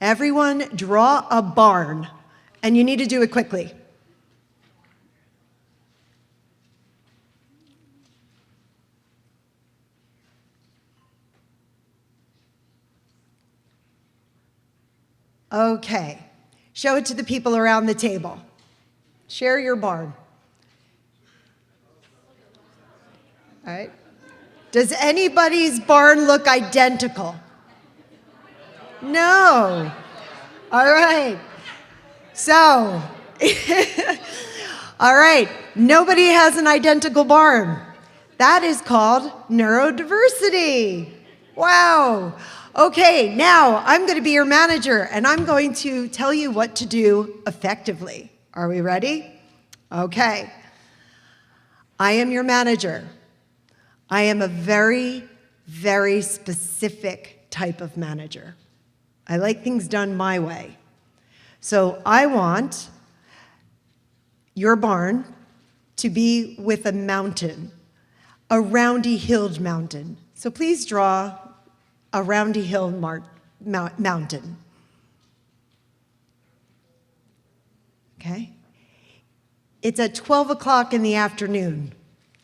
Everyone draw a barn, and you need to do it quickly. Okay, show it to the people around the table. Share your barn. All right. Does anybody's barn look identical? No. All right. So, all right, nobody has an identical barn. That is called neurodiversity. Wow. Okay, now I'm going to be your manager, and I'm going to tell you what to do effectively. Are we ready? Okay. I am your manager. I am a very, very specific type of manager. I like things done my way. So I want your barn to be with a mountain, a roundy-hilled mountain. So please draw a roundy-hilled mountain. Okay? It's at 12 o'clock in the afternoon.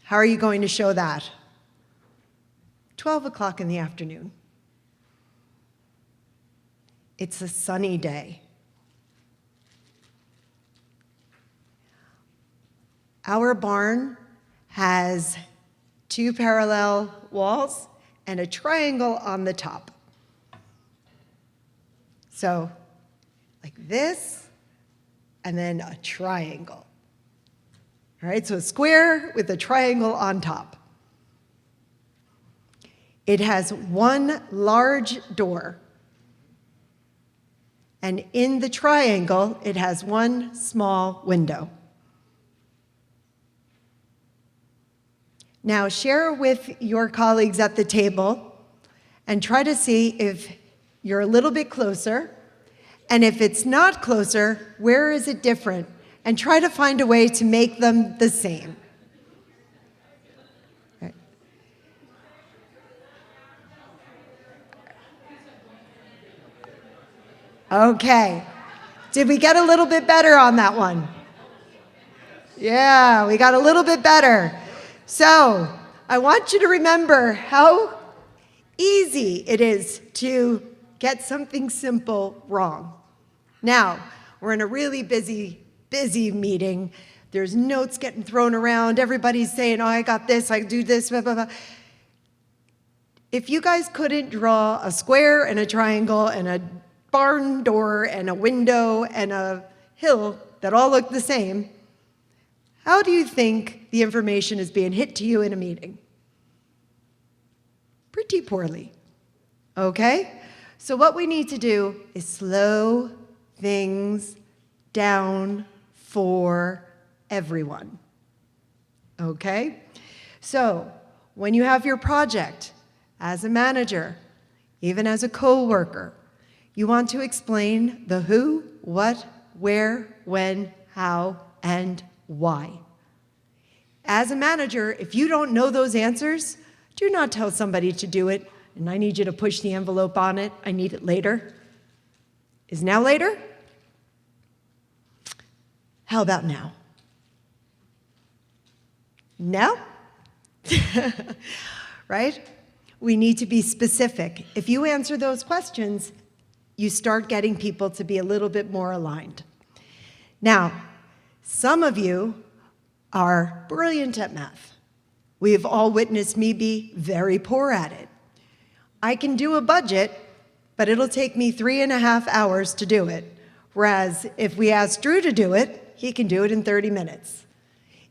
How are you going to show that? 12 o'clock in the afternoon. It's a sunny day. Our barn has 2 parallel walls and a triangle on the top. So, like this, and then a triangle. All right, so a square with a triangle on top. It has 1 large door. And in the triangle, it has 1 small window. Now share with your colleagues at the table and try to see if you're a little bit closer, and if it's not closer, where is it different? And try to find a way to make them the same. Right. Okay. Did we get a little bit better on that one? Yeah, we got a little bit better. So, I want you to remember how easy it is to get something simple wrong. Now, we're in a really busy meeting. There's notes getting thrown around. Everybody's saying, oh, I got this, I do this, blah, blah, blah. If you guys couldn't draw a square and a triangle and a barn door and a window and a hill that all look the same, how do you think the information is being hit to you in a meeting? Pretty poorly, okay? So what we need to do is slow things down for everyone, okay? So when you have your project, as a manager, even as a coworker, you want to explain the who, what, where, when, how, and why. As a manager, if you don't know those answers, do not tell somebody to do it, and I need you to push the envelope on it. I need it later. Is now later? How about now? No? Right? We need to be specific. If you answer those questions, you start getting people to be a little bit more aligned. Now, some of you are brilliant at math. We have all witnessed me be very poor at it. I can do a budget, but it'll take me 3.5 hours to do it. Whereas if we ask Drew to do it, he can do it in 30 minutes.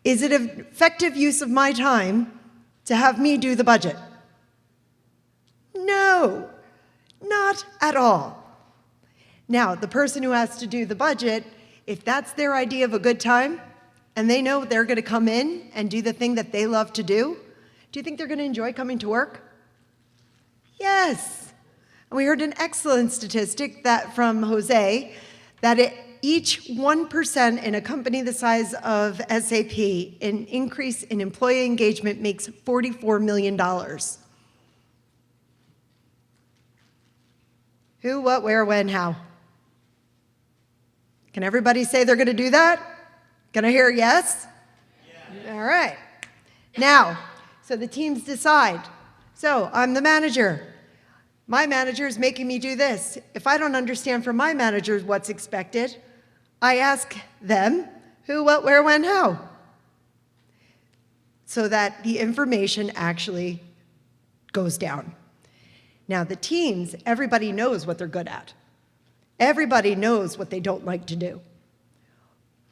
Is it an effective use of my time to have me do the budget? No, not at all. Now, the person who has to do the budget, if that's their idea of a good time, and they know they're going to come in and do the thing that they love to do you think they're going to enjoy coming to work? Yes. And we heard an excellent statistic from Jose that each 1% in a company the size of SAP, an increase in employee engagement makes $44 million. Who, what, where, when, how? Can everybody say they're going to do that? Can I hear a yes? Yeah. All right. Now, so the teams decide. So I'm the manager. My manager is making me do this. If I don't understand from my manager what's expected, I ask them who, what, where, when, how, so that the information actually goes down. Now, the teams, everybody knows what they're good at. Everybody knows what they don't like to do.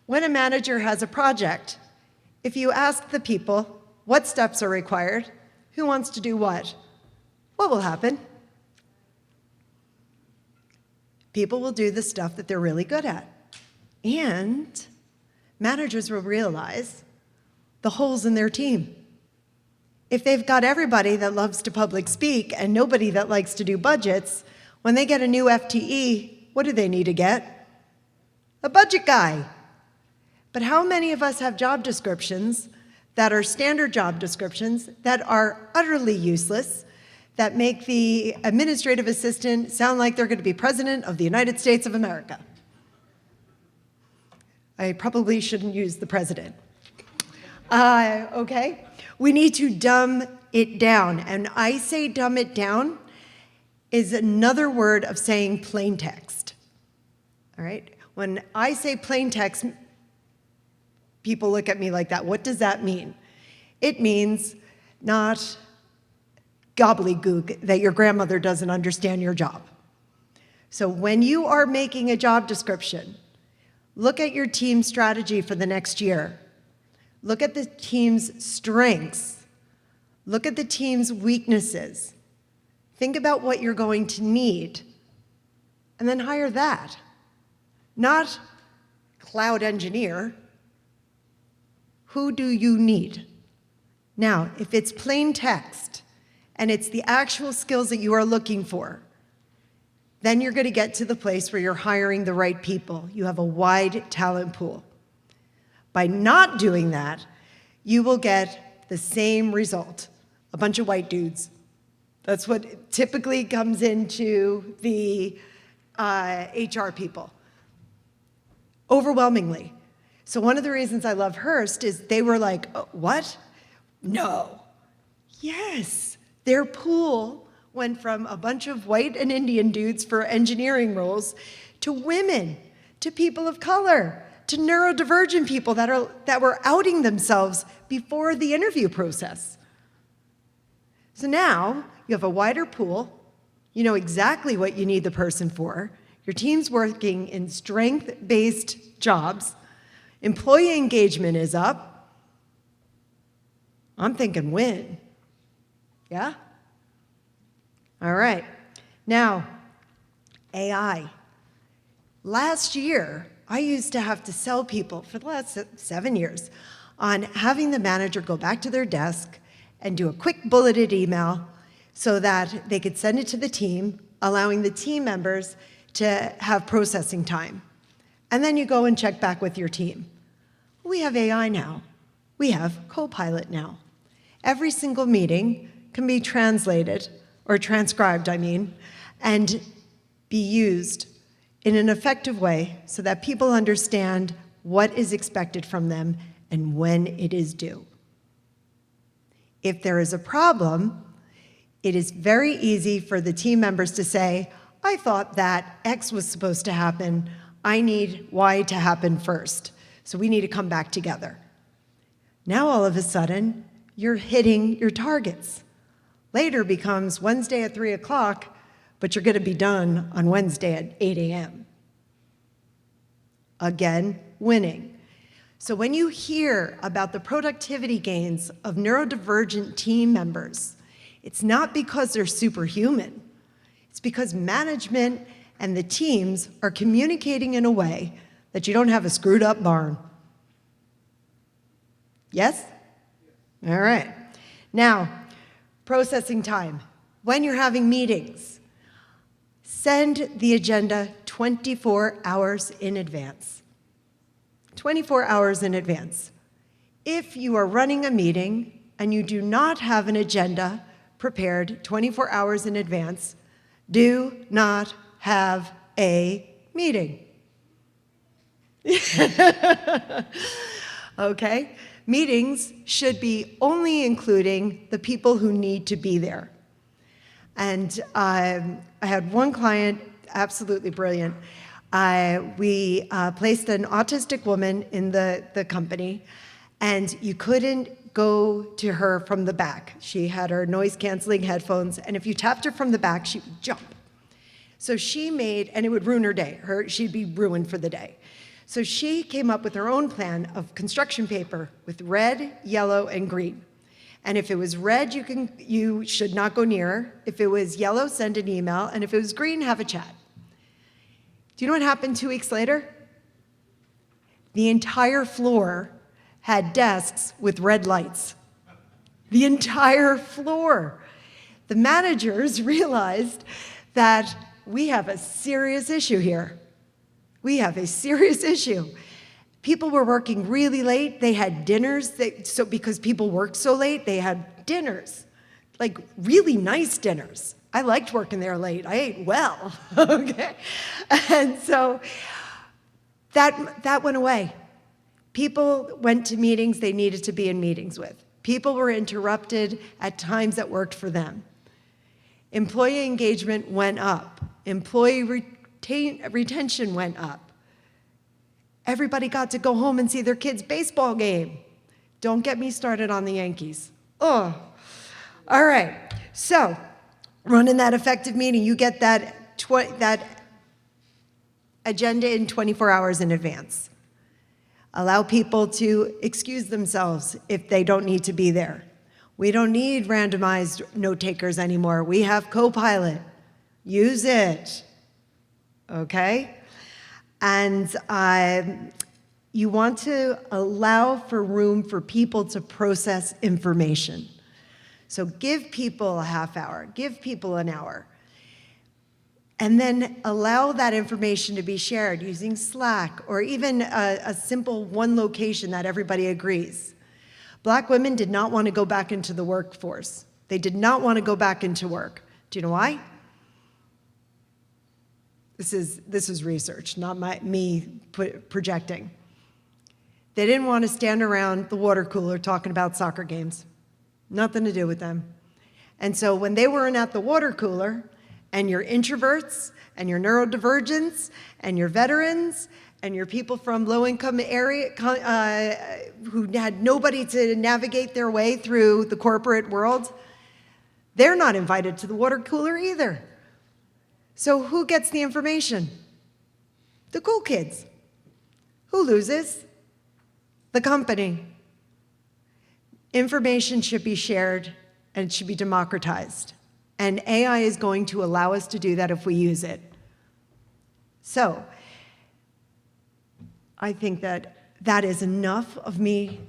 When a manager has a project, if you ask the people what steps are required, who wants to do what will happen? People will do the stuff that they're really good at. And managers will realize the holes in their team. If they've got everybody that loves to public speak and nobody that likes to do budgets, when they get a new FTE, what do they need to get? A budget guy. But how many of us have job descriptions that are standard job descriptions that are utterly useless, that make the administrative assistant sound like they're going to be president of the United States of America? I probably shouldn't use the president. Okay? We need to dumb it down. And I say dumb it down is another word of saying plain text. All right? When I say plain text, people look at me like that. What does that mean? It means not gobbledygook that your grandmother doesn't understand your job. So when you are making a job description, look at your team strategy for the next year. Look at the team's strengths. Look at the team's weaknesses. Think about what you're going to need, and then hire that. Not cloud engineer. Who do you need? Now, if it's plain text, and it's the actual skills that you are looking for, then you're going to get to the place where you're hiring the right people. You have a wide talent pool. By not doing that, you will get the same result, a bunch of white dudes. That's what typically comes into the HR people, overwhelmingly. So one of the reasons I love Hearst is they were like, oh, what? No. Yes. Their pool went from a bunch of white and Indian dudes for engineering roles to women, to people of color, to neurodivergent people that were outing themselves before the interview process. So now you have a wider pool. You know exactly what you need the person for. Your team's working in strength-based jobs. Employee engagement is up. I'm thinking win. Yeah? All right. Now, AI. Last year, I used to have to sell people for the last 7 years on having the manager go back to their desk and do a quick bulleted email so that they could send it to the team, allowing the team members to have processing time. And then you go and check back with your team. We have AI now. We have Copilot now. Every single meeting can be translated, or transcribed, I mean, and be used in an effective way so that people understand what is expected from them and when it is due. If there is a problem, it is very easy for the team members to say, I thought that X was supposed to happen. I need Y to happen first. So we need to come back together. Now all of a sudden, you're hitting your targets. Later becomes Wednesday at 3 o'clock, but you're going to be done on Wednesday at 8 a.m. Again, winning. So when you hear about the productivity gains of neurodivergent team members, it's not because they're superhuman. It's because management and the teams are communicating in a way that you don't have a screwed up barn. Yes? All right. Now, processing time. When you're having meetings, send the agenda 24 hours in advance. 24 hours in advance. If you are running a meeting and you do not have an agenda prepared 24 hours in advance, do not have a meeting. Okay? Meetings should be only including the people who need to be there. And I had one client, absolutely brilliant. We placed an autistic woman in the company, and you couldn't go to her from the back. She had her noise-canceling headphones, and if you tapped her from the back, she would jump. So she made, and it would ruin her day. She'd be ruined for the day. So she came up with her own plan of construction paper with red, yellow, and green. And if it was red, you should not go near her. If it was yellow, send an email. And if it was green, have a chat. Do you know what happened 2 weeks later? The entire floor had desks with red lights. The entire floor. The managers realized that we have a serious issue here. We have a serious issue. People were working really late. They had dinners. So because people worked so late, they had dinners, like really nice dinners. I liked working there late. I ate well, okay? And so that went away. People went to meetings they needed to be in meetings with. People were interrupted at times that worked for them. Employee engagement went up. Employee retention went up. Everybody got to go home and see their kids' baseball game. Don't get me started on the Yankees. Oh, all right. So, running that effective meeting, you get that agenda in 24 hours in advance. Allow people to excuse themselves if they don't need to be there. We don't need randomized note takers anymore. We have Copilot. Use it. Okay? And you want to allow for room for people to process information. So give people a half hour, give people an hour, and then allow that information to be shared using Slack or even a simple one location that everybody agrees. Black women did not want to go back into the workforce. They did not want to go back into work. Do you know why? This is research, not me projecting. They didn't want to stand around the water cooler talking about soccer games. Nothing to do with them. And so when they weren't at the water cooler, and your introverts, and your neurodivergents, and your veterans, and your people from low-income area who had nobody to navigate their way through the corporate world, they're not invited to the water cooler either. So who gets the information? The cool kids. Who loses? The company. Information should be shared and it should be democratized. And AI is going to allow us to do that if we use it. So I think that is enough of me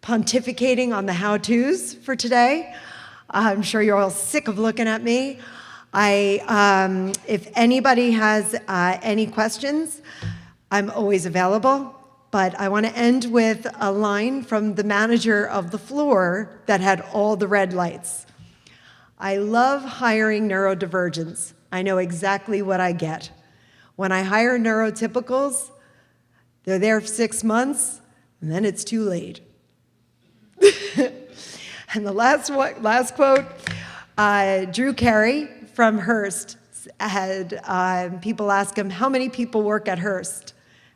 pontificating on the how-tos for today. I'm sure you're all sick of looking at me. If anybody has any questions, I'm always available. But I want to end with a line from the manager of the floor that had all the red lights. I love hiring neurodivergents. I know exactly what I get. When I hire neurotypicals, they're there for 6 months, and then it's too late. And the last quote, Drew Carey from Hearst had people ask him, how many people work at Hearst?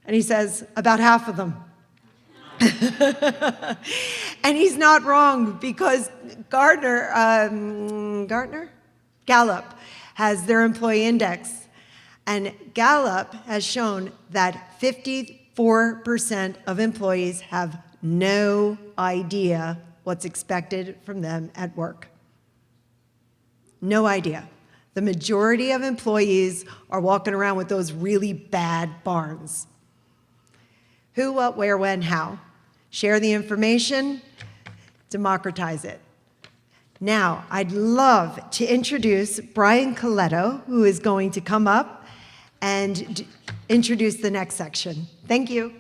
And he says, about half of them. And he's not wrong, because Gallup has their employee index. And Gallup has shown that 54% of employees have no idea what's expected from them at work. No idea. The majority of employees are walking around with those really bad barns. Who, what, where, when, how. Share the information, democratize it. Now, I'd love to introduce Brian Coletto, who is going to come up and introduce the next section. Thank you.